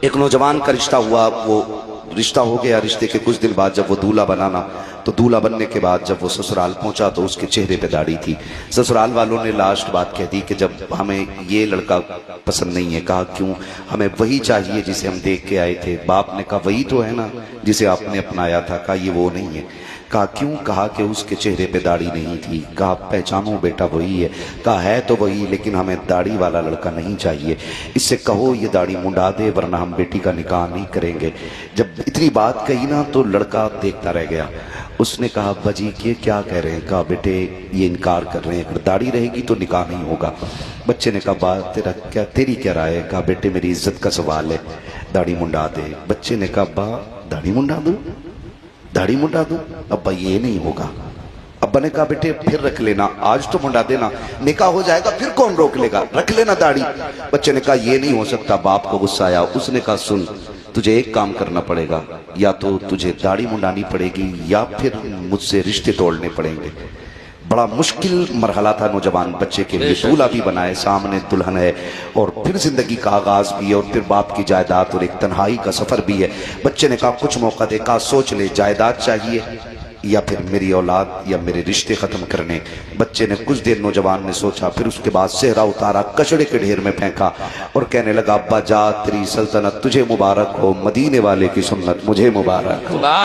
ایک نوجوان کا رشتہ ہوا، وہ رشتہ ہو گیا، رشتے کے کچھ دن بعد جب وہ دولہا بنانا تو دولہا بننے کے بعد جب وہ سسرال پہنچا تو اس کے چہرے پہ داڑھی تھی۔ سسرال والوں نے لاسٹ بات کہہ دی کہ جب ہمیں یہ لڑکا پسند نہیں ہے۔ کہا کیوں؟ ہمیں وہی چاہیے جسے ہم دیکھ کے آئے تھے۔ باپ نے کہا وہی تو ہے نا جسے آپ نے اپنایا تھا۔ کہا یہ وہ نہیں ہے۔ کہا کیوں؟ کہا کہ اس کے چہرے پہ داڑھی نہیں تھی۔ کہا پہچانو بیٹا وہی ہے۔ کہا ہے تو وہی، لیکن ہمیں داڑھی والا لڑکا نہیں چاہیے، اس سے کہو یہ داڑھی منڈا دے ورنہ ہم بیٹی کا نکاح نہیں کریں گے۔ جب اتنی بات کہی نا تو لڑکا دیکھتا رہ گیا۔ اس نے کہا ابا جی یہ کیا کہہ رہے ہیں؟ کہا بیٹے یہ انکار کر رہے ہیں، اگر داڑھی رہے گی تو نکاح نہیں ہوگا۔ بچے نے کہا بات تیری کیا رائے ہے؟ کہا بیٹے میری عزت کا سوال ہے، داڑھی منڈا دے۔ بچے نے کہا ابا داڑھی منڈا دوں؟ داڑھی منڈا دوں؟ ابا یہ نہیں ہوگا۔ ابا نے کہا بیٹے پھر رکھ لینا، آج تو منڈا دینا، نکاح ہو جائے گا پھر کون روک لے گا، رکھ لینا داڑھی۔ بچے نے کہا یہ نہیں ہو سکتا۔ باپ کو غصہ آیا، اس نے کہا سن تجھے ایک کام کرنا پڑے گا، یا تو تجھے داڑھی منڈانی پڑے گی یا پھر مجھ سے رشتے توڑنے پڑیں گے۔ بڑا مشکل مرحلہ تھا نوجوان بچے کے لیے، دولہا بھی بنائے، سامنے دلہن ہے، اور پھر زندگی کا آغاز بھی ہے، اور پھر باپ کی جائیداد اور ایک تنہائی کا سفر بھی ہے۔ بچے نے کہا کچھ موقع دے۔ کہا سوچ لے، جائیداد چاہیے یا پھر میری اولاد یا میرے رشتے ختم کرنے۔ بچے نے کچھ دیر نوجوان نے سوچا، پھر اس کے بعد صحرا اتارا، کچڑے کے ڈھیر میں پھینکا اور کہنے لگا ابا جا تیری سلطنت تجھے مبارک ہو، مدینے والے کی سنت مجھے مبارک ہو۔